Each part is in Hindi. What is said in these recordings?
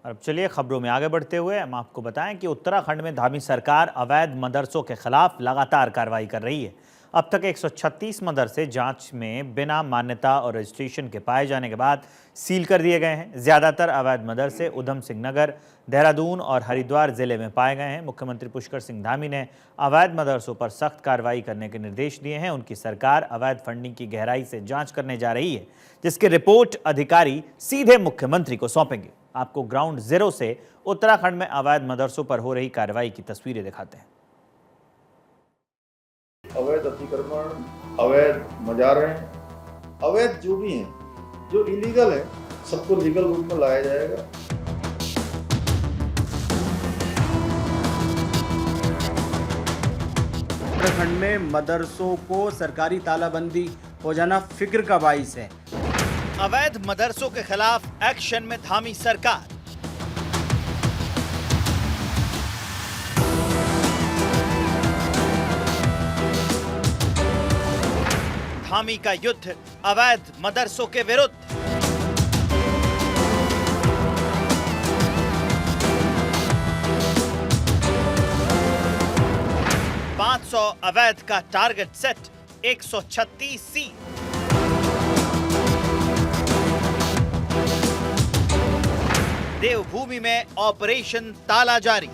और अब चलिए खबरों में आगे बढ़ते हुए हम आपको बताएं कि उत्तराखंड में धामी सरकार अवैध मदरसों के खिलाफ लगातार कार्रवाई कर रही है। अब तक 136 मदरसे जांच में बिना मान्यता और रजिस्ट्रेशन के पाए जाने के बाद सील कर दिए गए हैं। ज़्यादातर अवैध मदरसे उधम सिंह नगर, देहरादून और हरिद्वार जिले में पाए गए हैं। मुख्यमंत्री पुष्कर सिंह धामी ने अवैध मदरसों पर सख्त कार्रवाई करने के निर्देश दिए हैं। उनकी सरकार अवैध फंडिंग की गहराई से जाँच करने जा रही है, जिसकी रिपोर्ट अधिकारी सीधे मुख्यमंत्री को सौंपेंगे। आपको ग्राउंड जीरो से उत्तराखंड में अवैध मदरसों पर हो रही कार्रवाई की तस्वीरें दिखाते हैं। अवैध अतिक्रमण, अवैध मजारें, अवैध जो भी हैं, जो इलीगल है, सबको लीगल रूप में लाया जाएगा। उत्तराखंड में मदरसों को सरकारी तालाबंदी हो जाना फिक्र का बाइस है। अवैध मदरसों के खिलाफ एक्शन में धामी सरकार। धामी का युद्ध अवैध मदरसों के विरुद्ध। $500 अवैध का टारगेट सेट, 136 सील। देवभूमि में ऑपरेशन ताला जारी।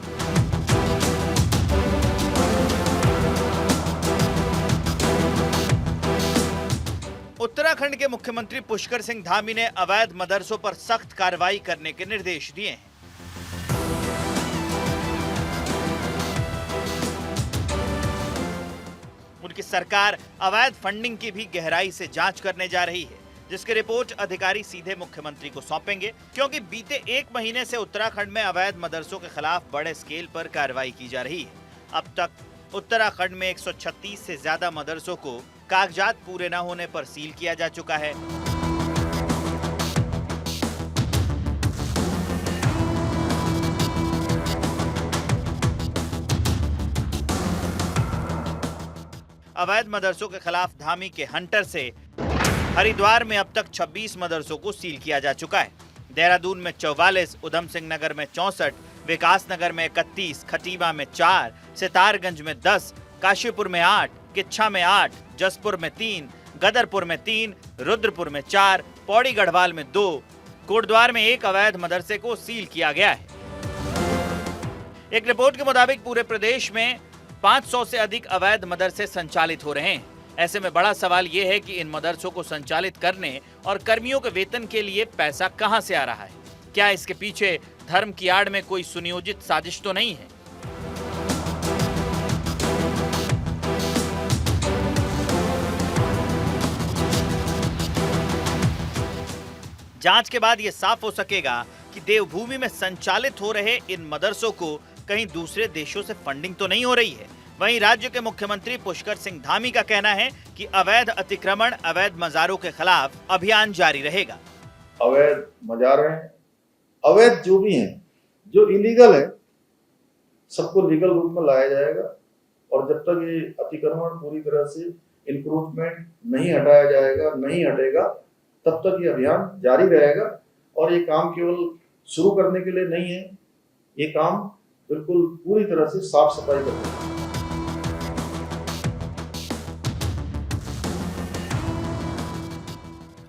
उत्तराखंड के मुख्यमंत्री पुष्कर सिंह धामी ने अवैध मदरसों पर सख्त कार्रवाई करने के निर्देश दिए हैं। उनकी सरकार अवैध फंडिंग की भी गहराई से जांच करने जा रही है, जिसकी रिपोर्ट अधिकारी सीधे मुख्यमंत्री को सौंपेंगे, क्योंकि बीते 1 महीने से उत्तराखंड में अवैध मदरसों के खिलाफ बड़े स्केल पर कार्रवाई की जा रही है। अब तक उत्तराखंड में 136 से ज्यादा मदरसों को कागजात पूरे न होने पर सील किया जा चुका है। अवैध मदरसों के खिलाफ धामी के हंटर से हरिद्वार में अब तक 26 मदरसों को सील किया जा चुका है। देहरादून में 44, उधम सिंह नगर में 64, विकास नगर में 31, खटीमा में 4, सितारगंज में 10, काशीपुर में 8, किच्छा में 8, जसपुर में 3, गदरपुर में 3, रुद्रपुर में 4, पौड़ी गढ़वाल में 2, कोटद्वार में 1 अवैध मदरसे को सील किया गया है। एक रिपोर्ट के मुताबिक पूरे प्रदेश में 500 से अधिक अवैध मदरसे संचालित हो रहे हैं। ऐसे में बड़ा सवाल यह है कि इन मदरसों को संचालित करने और कर्मियों के वेतन के लिए पैसा कहां से आ रहा है? क्या इसके पीछे धर्म की आड़ में कोई सुनियोजित साजिश तो नहीं है? जांच के बाद यह साफ हो सकेगा कि देवभूमि में संचालित हो रहे इन मदरसों को कहीं दूसरे देशों से फंडिंग तो नहीं हो रही है। वहीं राज्य के मुख्यमंत्री पुष्कर सिंह धामी का कहना है कि अवैध अतिक्रमण, अवैध मजारों के खिलाफ अभियान जारी रहेगा। अवैध मजारें, अवैध जो भी हैं, जो इलीगल है, सबको लीगल रूप में लाया जाएगा। और जब तक ये अतिक्रमण पूरी तरह से इंक्रोचमेंट नहीं हटाया जाएगा, नहीं हटेगा, तब तक ये अभियान जारी रहेगा। और ये काम केवल शुरू करने के लिए नहीं है, ये काम बिल्कुल पूरी तरह से साफ सफाई करना है।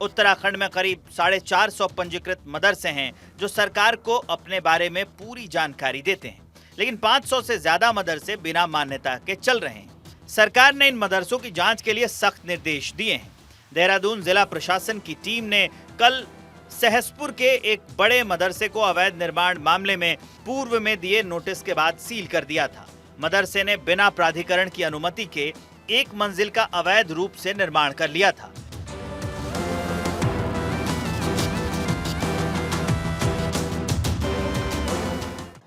उत्तराखंड में करीब 450 पंजीकृत मदरसे हैं जो सरकार को अपने बारे में पूरी जानकारी देते हैं, लेकिन 500 से ज्यादा मदरसे बिना मान्यता के चल रहे हैं। सरकार ने इन मदरसों की जांच के लिए सख्त निर्देश दिए हैं। देहरादून जिला प्रशासन की टीम ने कल सहसपुर के एक बड़े मदरसे को अवैध निर्माण मामले में पूर्व में दिए नोटिस के बाद सील कर दिया था। मदरसे ने बिना प्राधिकरण की अनुमति के 1 मंजिल का अवैध रूप से निर्माण कर लिया था।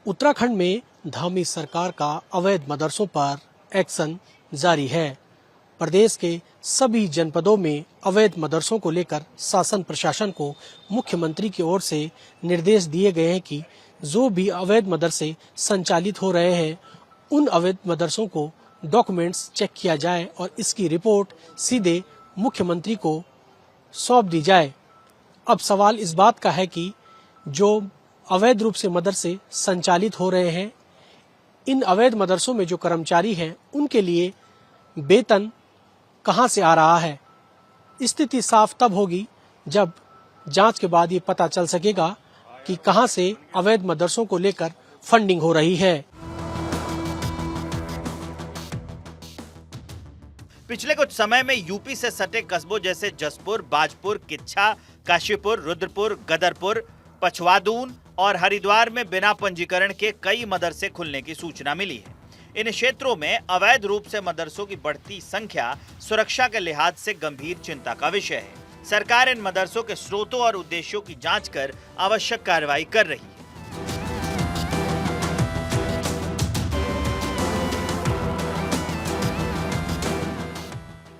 उत्तराखंड में धामी सरकार का अवैध मदरसों पर एक्शन जारी है। प्रदेश के सभी जनपदों में अवैध मदरसों को लेकर शासन प्रशासन को मुख्यमंत्री की ओर से निर्देश दिए गए हैं कि जो भी अवैध मदरसे संचालित हो रहे हैं, उन अवैध मदरसों को डॉक्यूमेंट्स चेक किया जाए और इसकी रिपोर्ट सीधे मुख्यमंत्री को सौंप दी जाए। अब सवाल इस बात का है कि जो अवैध रूप से मदरसे संचालित हो रहे हैं। इन अवैध मदरसों में जो कर्मचारी हैं उनके लिए वेतन कहां से आ रहा है। स्थिति साफ तब होगी जब जांच के बाद ये पता चल सकेगा कि कहां से अवैध मदरसों को लेकर फंडिंग हो रही है। पिछले कुछ समय में यूपी से सटे कस्बों जैसे जसपुर, बाजपुर, किच्छा, काशीपुर, रुद्रपुर, गदरपुर, पछवादून और हरिद्वार में बिना पंजीकरण के कई मदरसे खुलने की सूचना मिली है। इन क्षेत्रों में अवैध रूप से मदरसों की बढ़ती संख्या सुरक्षा के लिहाज से गंभीर चिंता का विषय है। सरकार इन मदरसों के स्रोतों और उद्देश्यों की जांच कर आवश्यक कार्रवाई कर रही है।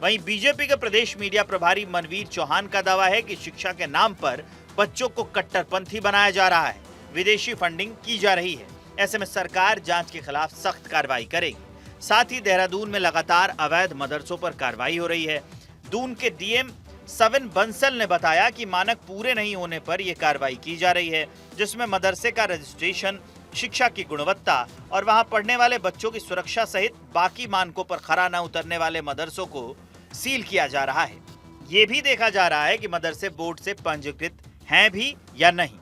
वहीं बीजेपी के प्रदेश मीडिया प्रभारी मनवीर चौहान का दावा है कि शिक्षा के नाम पर बच्चों को कट्टरपंथी बनाया जा रहा है, विदेशी फंडिंग की जा रही है। ऐसे में सरकार जांच के खिलाफ सख्त कार्रवाई करेगी। साथ ही देहरादून में लगातार अवैध मदरसों पर कार्रवाई हो रही है। दून के डीएम सविन बंसल ने बताया कि मानक पूरे नहीं होने पर यह कार्रवाई की जा रही है, जिसमें मदरसे का रजिस्ट्रेशन, शिक्षा की गुणवत्ता और वहां पढ़ने वाले बच्चों की सुरक्षा सहित बाकी मानकों पर खरा न उतरने वाले मदरसों को सील किया जा रहा है। ये भी देखा जा रहा है कि मदरसे बोर्ड से पंजीकृत हैं भी या नहीं।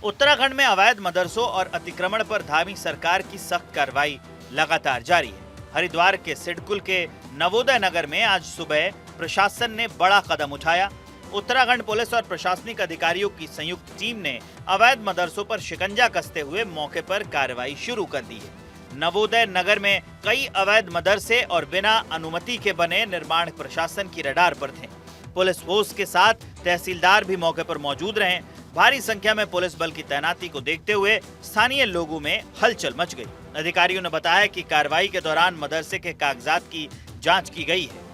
उत्तराखंड में अवैध मदरसों और अतिक्रमण पर धामी सरकार की सख्त कार्रवाई लगातार जारी है। हरिद्वार के सिडकुल के नवोदय नगर में आज सुबह प्रशासन ने बड़ा कदम उठाया। उत्तराखंड पुलिस और प्रशासनिक अधिकारियों की संयुक्त टीम ने अवैध मदरसों पर शिकंजा कसते हुए मौके पर कार्रवाई शुरू कर दी है। नवोदय नगर में कई अवैध मदरसे और बिना अनुमति के बने निर्माण प्रशासन की रडार पर थे। पुलिस फोर्स के साथ तहसीलदार भी मौके पर मौजूद रहे। भारी संख्या में पुलिस बल की तैनाती को देखते हुए स्थानीय लोगों में हलचल मच गई। अधिकारियों ने बताया कि कार्रवाई के दौरान मदरसे के कागजात की जांच की गई है।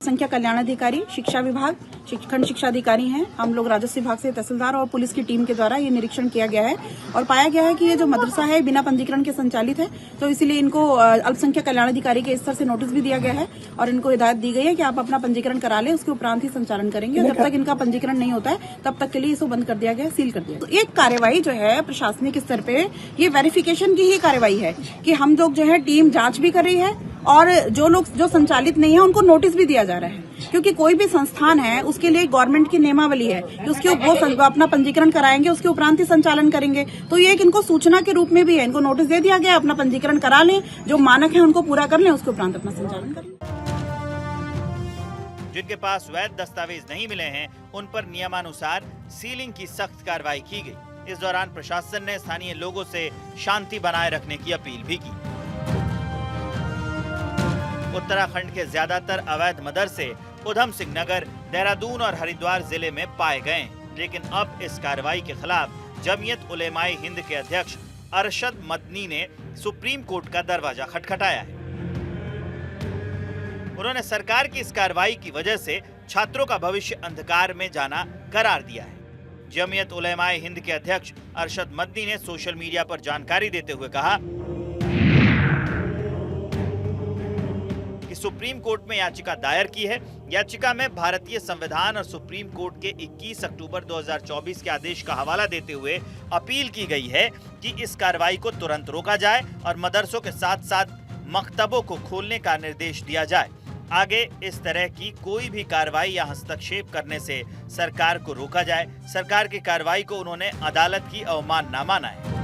संख्या कल्याण अधिकारी, शिक्षा विभाग, खंड शिक्षा अधिकारी हैं। हम लोग राजस्व विभाग से तहसीलदार और पुलिस की टीम के द्वारा ये निरीक्षण किया गया है और पाया गया है कि ये जो मदरसा है बिना पंजीकरण के संचालित है, तो इसीलिए इनको अल्पसंख्यक कल्याण अधिकारी के स्तर से नोटिस भी दिया गया है और इनको हिदायत दी गई है कि आप अपना पंजीकरण करा लें, उसके उपरांत ही संचालन करेंगे। जब तक इनका पंजीकरण नहीं होता है तब तक के लिए इसको बंद कर दिया गया, सील कर दिया। तो एक कार्यवाही जो है प्रशासनिक स्तर पे ये वेरिफिकेशन की ही कार्यवाही है कि हम लोग जो है टीम जांच भी कर रही है और जो लोग जो संचालित नहीं है उनको नोटिस भी दिया जा रहा है, क्योंकि कोई भी संस्थान है उसके लिए गवर्नमेंट की नियमावली है कि उसके वो अपना पंजीकरण कराएंगे, उसके उपरांत ही संचालन करेंगे। तो ये एक इनको सूचना के रूप में भी है, इनको नोटिस दे दिया गया, अपना पंजीकरण करा लें, जो मानक है उनको पूरा कर लें, उसके उपरांत अपना संचालन करें। जिनके पास वैध दस्तावेज नहीं मिले हैं उन पर नियमानुसार सीलिंग की सख्त कार्रवाई की गई। इस दौरान प्रशासन ने स्थानीय लोगों से शांति बनाए रखने की अपील भी की। उत्तराखंड के ज्यादातर अवैध मदरसे उधम सिंह नगर, देहरादून और हरिद्वार जिले में पाए गए, लेकिन अब इस कार्रवाई के खिलाफ जमीयत उलेमाए हिंद के अध्यक्ष अरशद मदनी ने सुप्रीम कोर्ट का दरवाजा खटखटाया है। उन्होंने सरकार की इस कार्रवाई की वजह से छात्रों का भविष्य अंधकार में जाना करार दिया है। जमीयत उलेमाए हिंद के अध्यक्ष अरशद मदनी ने सोशल मीडिया पर जानकारी देते हुए कहा कि सुप्रीम कोर्ट में याचिका दायर की है। याचिका में भारतीय संविधान और सुप्रीम कोर्ट के 21 अक्टूबर 2024 के आदेश का हवाला देते हुए अपील की गई है कि इस कार्रवाई को तुरंत रोका जाए और मदरसों के साथ साथ मकतबों को खोलने का निर्देश दिया जाए। आगे इस तरह की कोई भी कार्रवाई या हस्तक्षेप करने से सरकार को रोका जाए। सरकार की कार्रवाई को उन्होंने अदालत की अवमानना माना है।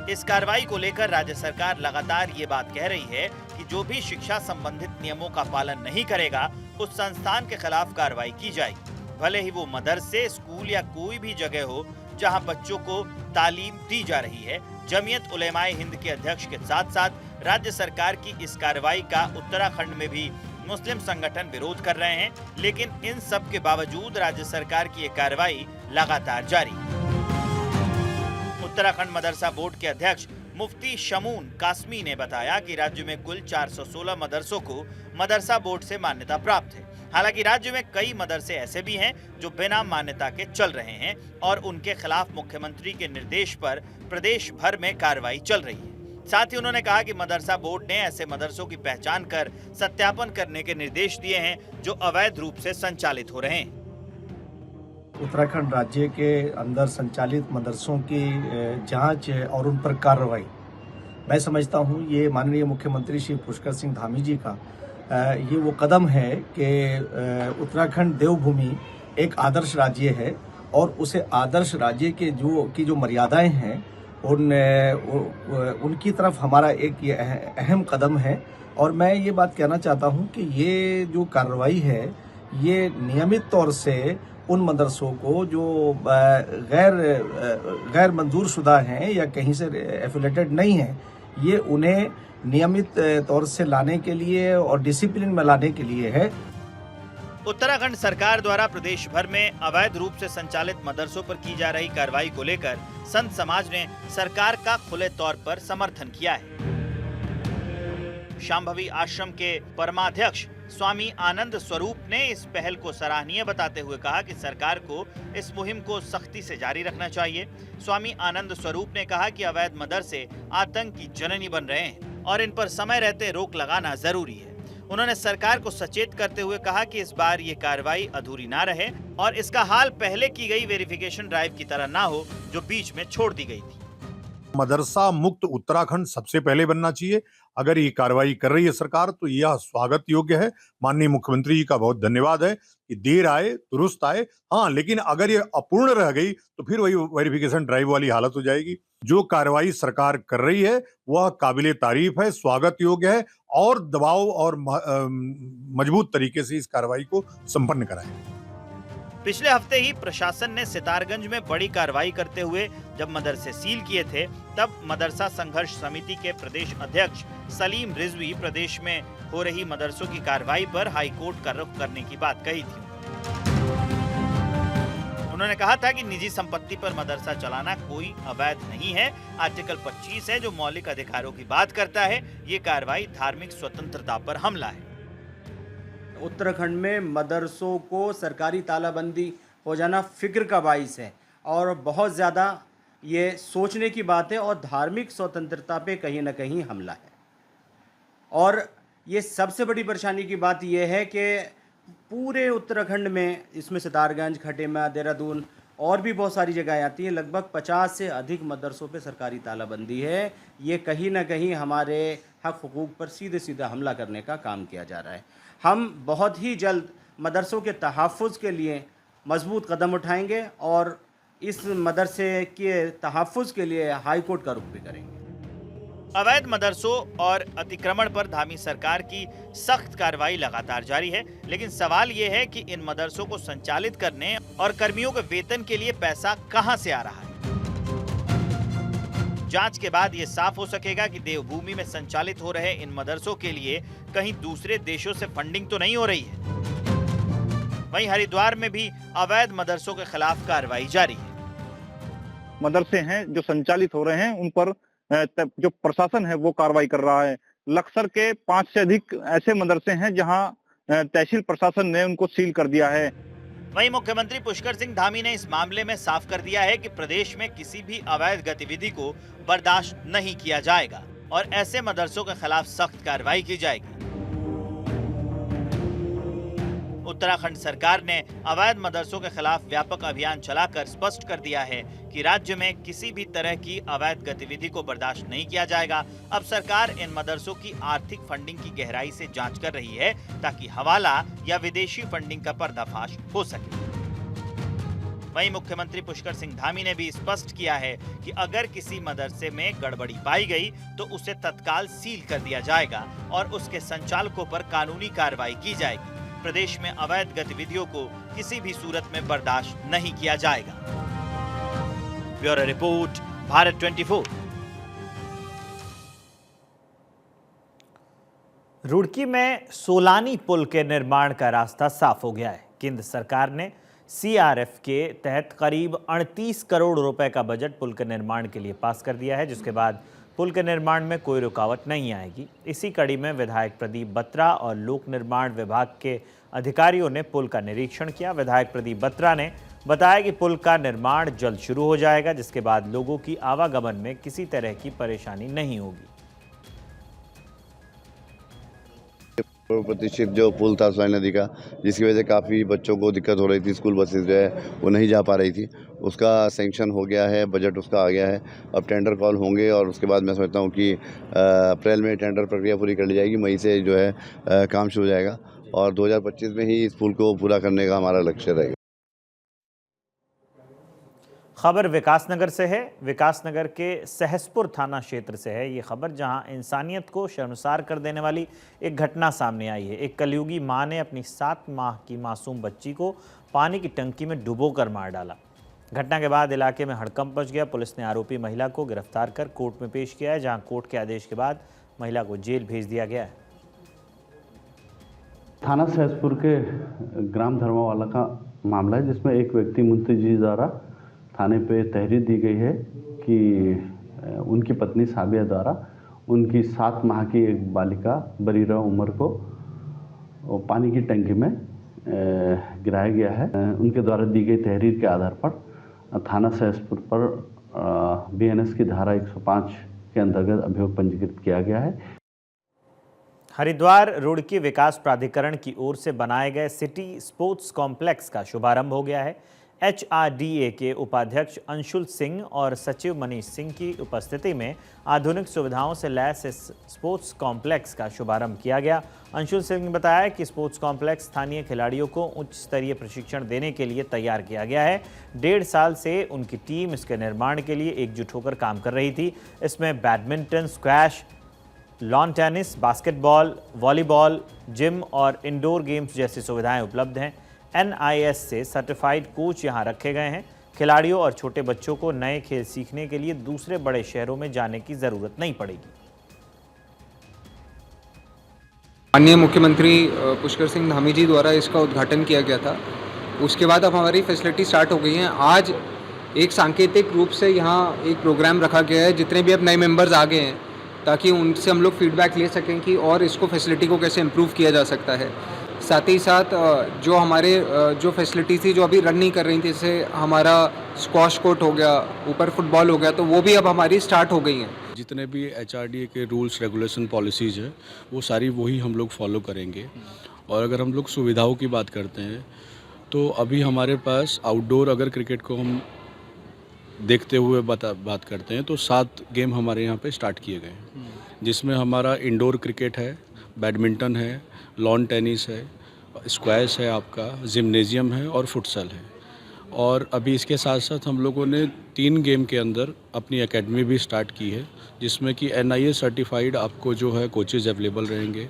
इस कार्रवाई को लेकर राज्य सरकार लगातार ये बात कह रही है कि जो भी शिक्षा संबंधित नियमों का पालन नहीं करेगा उस संस्थान के खिलाफ कार्रवाई की जाएगी, भले ही वो मदरसे, स्कूल या कोई भी जगह हो जहां बच्चों को तालीम दी जा रही है। जमीयत उलेमाए हिंद के अध्यक्ष के साथ साथ राज्य सरकार की इस कार्रवाई का उत्तराखंड में भी मुस्लिम संगठन विरोध कर रहे हैं, लेकिन इन सब के बावजूद राज्य सरकार की ये कार्रवाई लगातार जारी है। उत्तराखंड मदरसा बोर्ड के अध्यक्ष मुफ्ती शमून कासमी ने बताया कि राज्य में कुल 416 मदरसों को मदरसा बोर्ड से मान्यता प्राप्त है। हालांकि राज्य में कई मदरसे ऐसे भी हैं जो बिना मान्यता के चल रहे हैं और उनके खिलाफ मुख्यमंत्री के निर्देश पर प्रदेश भर में कार्रवाई चल रही है। साथ ही उन्होंने कहा कि मदरसा बोर्ड ने ऐसे मदरसों की पहचान कर सत्यापन करने के निर्देश दिए हैं जो अवैध रूप से संचालित हो रहे हैं। उत्तराखंड राज्य के अंदर संचालित मदरसों की जांच और उन पर कार्रवाई, मैं समझता हूं ये माननीय मुख्यमंत्री श्री पुष्कर सिंह धामी जी का ये वो कदम है कि उत्तराखंड देवभूमि एक आदर्श राज्य है और उसे आदर्श राज्य के जो मर्यादाएं हैं उनकी तरफ हमारा एक ये अहम कदम है। और मैं ये बात कहना चाहता हूं कि ये जो कार्रवाई है ये नियमित तौर से उन मदरसों को जो गैर मंजूर शुदा हैं या कहीं से एफिलेटेड नहीं हैं, ये उन्हें नियमित तौर से लाने के लिए और डिसिप्लिन में लाने के लिए है। उत्तराखंड सरकार द्वारा प्रदेश भर में अवैध रूप से संचालित मदरसों पर की जा रही कार्रवाई को लेकर संत समाज ने सरकार का खुले तौर पर समर्थन किया है। शांभवी आश्रम के परमाध्यक्ष स्वामी आनंद स्वरूप ने इस पहल को सराहनीय बताते हुए कहा कि सरकार को इस मुहिम को सख्ती से जारी रखना चाहिए। स्वामी आनंद स्वरूप ने कहा कि अवैध मदरसे आतंक की जननी बन रहे हैं और इन पर समय रहते रोक लगाना जरूरी है। उन्होंने सरकार को सचेत करते हुए कहा कि इस बार ये कार्रवाई अधूरी ना रहे और इसका हाल पहले की गई वेरिफिकेशन ड्राइव की तरह ना हो जो बीच में छोड़ दी गई थी। मदरसा मुक्त उत्तराखंड सबसे पहले बनना चाहिए। अगर ये कार्रवाई कर रही है सरकार तो यह स्वागत योग्य है। माननीय मुख्यमंत्री जी का बहुत धन्यवाद है कि देर आए दुरुस्त आए। हाँ, लेकिन अगर ये अपूर्ण रह गई तो फिर वही वेरिफिकेशन ड्राइव वाली हालत हो जाएगी। जो कार्रवाई सरकार कर रही है वह काबिले तारीफ है, स्वागत योग्य है और दबाव और मजबूत तरीके से इस कार्रवाई को संपन्न कराएं। पिछले हफ्ते ही प्रशासन ने सितारगंज में बड़ी कार्रवाई करते हुए जब मदरसे सील किए थे, तब मदरसा संघर्ष समिति के प्रदेश अध्यक्ष सलीम रिजवी प्रदेश में हो रही मदरसों की कार्रवाई पर हाईकोर्ट का रुख करने की बात कही थी। उन्होंने कहा था कि निजी संपत्ति पर मदरसा चलाना कोई अवैध नहीं है। आर्टिकल 25 है जो मौलिक अधिकारों की बात करता है। ये कार्रवाई धार्मिक स्वतंत्रता पर हमला है। उत्तराखंड में मदरसों को सरकारी तालाबंदी हो जाना फिक्र का बाइस है और बहुत ज़्यादा ये सोचने की बात है और धार्मिक स्वतंत्रता पे कहीं ना कहीं हमला है। और ये सबसे बड़ी परेशानी की बात यह है कि पूरे उत्तराखंड में, इसमें सितारगंज, खटेमा, देहरादून और भी बहुत सारी जगहें आती हैं, लगभग 50 से अधिक मदरसों पे सरकारी तालाबंदी है। ये कहीं ना कहीं हमारे हक हुकूक पर सीधे सीधा हमला करने का काम किया जा रहा है। हम बहुत ही जल्द मदरसों के तहफ़्फ़ुज़ के लिए मजबूत कदम उठाएंगे और इस मदरसे के तहफ़्फ़ुज़ के लिए हाई कोर्ट का रुख भी करेंगे। अवैध मदरसों और अतिक्रमण पर धामी सरकार की सख्त कार्रवाई लगातार जारी है, लेकिन सवाल ये है कि इन मदरसों को संचालित करने और कर्मियों के वेतन के लिए पैसा कहां से आ रहा है। जांच के बाद ये साफ हो सकेगा कि देवभूमि में संचालित हो रहे इन मदरसों के लिए कहीं दूसरे देशों से फंडिंग तो नहीं हो रही है। वहीं हरिद्वार में भी अवैध मदरसों के खिलाफ कार्रवाई जारी है। मदरसे हैं जो संचालित हो रहे हैं उन पर जो प्रशासन है वो कार्रवाई कर रहा है। लक्सर के 5 से अधिक ऐसे मदरसे हैं जहां तहसील प्रशासन ने उनको सील कर दिया है। वहीं मुख्यमंत्री पुष्कर सिंह धामी ने इस मामले में साफ कर दिया है कि प्रदेश में किसी भी अवैध गतिविधि को बर्दाश्त नहीं किया जाएगा और ऐसे मदरसों के खिलाफ सख्त कार्रवाई की जाएगी। उत्तराखंड सरकार ने अवैध मदरसों के खिलाफ व्यापक अभियान चलाकर स्पष्ट कर दिया है कि राज्य में किसी भी तरह की अवैध गतिविधि को बर्दाश्त नहीं किया जाएगा। अब सरकार इन मदरसों की आर्थिक फंडिंग की गहराई से जांच कर रही है ताकि हवाला या विदेशी फंडिंग का पर्दाफाश हो सके। वहीं मुख्यमंत्री पुष्कर सिंह धामी ने भी स्पष्ट किया है कि अगर किसी मदरसे में गड़बड़ी पाई गई तो उसे तत्काल सील कर दिया जाएगा और उसके संचालकों पर कानूनी कार्रवाई की जाएगी। प्रदेश में अवैध गतिविधियों को किसी भी सूरत में बर्दाश्त नहीं किया जाएगा। Bureau report, Bharat 24। रुड़की में सोलानी पुल के निर्माण का रास्ता साफ हो गया है। केंद्र सरकार ने CRF के तहत करीब 38 करोड़ रुपए का बजट पुल के निर्माण के लिए पास कर दिया है, जिसके बाद पुल के निर्माण में कोई रुकावट नहीं आएगी। इसी कड़ी में विधायक प्रदीप बत्रा और लोक निर्माण विभाग के अधिकारियों ने पुल का निरीक्षण किया। विधायक प्रदीप बत्रा ने बताया कि पुल का निर्माण जल्द शुरू हो जाएगा, जिसके बाद लोगों की आवागमन में किसी तरह की परेशानी नहीं होगी। प्रतिष्ठित जो पुल था सोन नदी का, जिसकी वजह से काफ़ी बच्चों को दिक्कत हो रही थी, स्कूल बसेस जो है वो नहीं जा पा रही थी, उसका सैंक्शन हो गया है, बजट उसका आ गया है। अब टेंडर कॉल होंगे और उसके बाद मैं समझता हूँ कि अप्रैल में टेंडर प्रक्रिया पूरी कर ली जाएगी, मई से जो है काम शुरू हो जाएगा और 2025 में ही इस पुल को पूरा करने का हमारा लक्ष्य रहेगा। खबर विकासनगर से है। विकासनगर के सहसपुर थाना क्षेत्र से है ये खबर, जहां इंसानियत को शर्मसार कर देने वाली एक घटना सामने आई है। एक कलयुगी मां ने अपनी 7 माह की मासूम बच्ची को पानी की टंकी में डुबोकर मार डाला। घटना के बाद इलाके में हड़कंप मच गया। पुलिस ने आरोपी महिला को गिरफ्तार कर कोर्ट में पेश किया है, जहां कोर्ट के आदेश के बाद महिला को जेल भेज दिया गया है। थाना सहसपुर के ग्राम धर्मावाला का मामला है, जिसमें एक व्यक्ति मुंतजी द्वारा थाने पे तहरीर दी गई है कि उनकी पत्नी साबिया द्वारा उनकी 7 माह की एक बालिका बरीरा उमर को पानी की टंकी में गिराया गया है। उनके द्वारा दी गई तहरीर के आधार पर थाना सहसपुर पर बीएनएस की धारा 105 के अंतर्गत अभियोग पंजीकृत किया गया है। हरिद्वार रुड़की विकास प्राधिकरण की ओर से बनाए गए सिटी स्पोर्ट्स कॉम्प्लेक्स का शुभारंभ हो गया है। HRDA के उपाध्यक्ष अंशुल सिंह और सचिव मनीष सिंह की उपस्थिति में आधुनिक सुविधाओं से लैस इस स्पोर्ट्स कॉम्प्लेक्स का शुभारंभ किया गया। अंशुल सिंह ने बताया कि स्पोर्ट्स कॉम्प्लेक्स स्थानीय खिलाड़ियों को उच्च स्तरीय प्रशिक्षण देने के लिए तैयार किया गया है। 1.5 साल से उनकी टीम इसके निर्माण के लिए एकजुट होकर काम कर रही थी। इसमें badminton, squash, lawn tennis, basketball, volleyball, gym और इंडोर गेम्स जैसी सुविधाएं उपलब्ध हैं। NIS से सर्टिफाइड कोच यहां रखे गए हैं। खिलाड़ियों और छोटे बच्चों को नए खेल सीखने के लिए दूसरे बड़े शहरों में जाने की ज़रूरत नहीं पड़ेगी। माननीय मुख्यमंत्री पुष्कर सिंह धामी जी द्वारा इसका उद्घाटन किया गया था। उसके बाद अब हमारी फैसिलिटी स्टार्ट हो गई हैं। आज एक सांकेतिक रूप से यहाँ एक प्रोग्राम रखा गया है, जितने भी अब नए मेंबर्स आ गए हैं, ताकि उनसे हम लोग फीडबैक ले सकें कि और इसको फैसिलिटी को कैसे इम्प्रूव किया जा सकता है। साथ ही साथ जो हमारे जो फैसिलिटीज़ थी जो अभी रन नहीं कर रही थी, जैसे हमारा स्क्वॉश कोर्ट हो गया, ऊपर फुटबॉल हो गया, तो वो भी अब हमारी स्टार्ट हो गई हैं। जितने भी HRDA के रूल्स रेगुलेशन पॉलिसीज़ है वो सारी वही हम लोग फॉलो करेंगे। और अगर हम लोग सुविधाओं की बात करते हैं तो अभी हमारे पास आउटडोर अगर क्रिकेट को हम देखते हुए बात करते हैं तो 7 गेम हमारे यहाँ पे स्टार्ट किए गए हैं, जिसमें हमारा इंडोर क्रिकेट है, बैडमिंटन है, लॉन टेनिस है, स्क्वैश है, आपका जिम्नेजियम है और फुटसल है। और अभी इसके साथ साथ हम लोगों ने 3 गेम के अंदर अपनी एकेडमी भी स्टार्ट की है, जिसमें कि NIS सर्टिफाइड आपको जो है कोचेज़ अवेलेबल रहेंगे।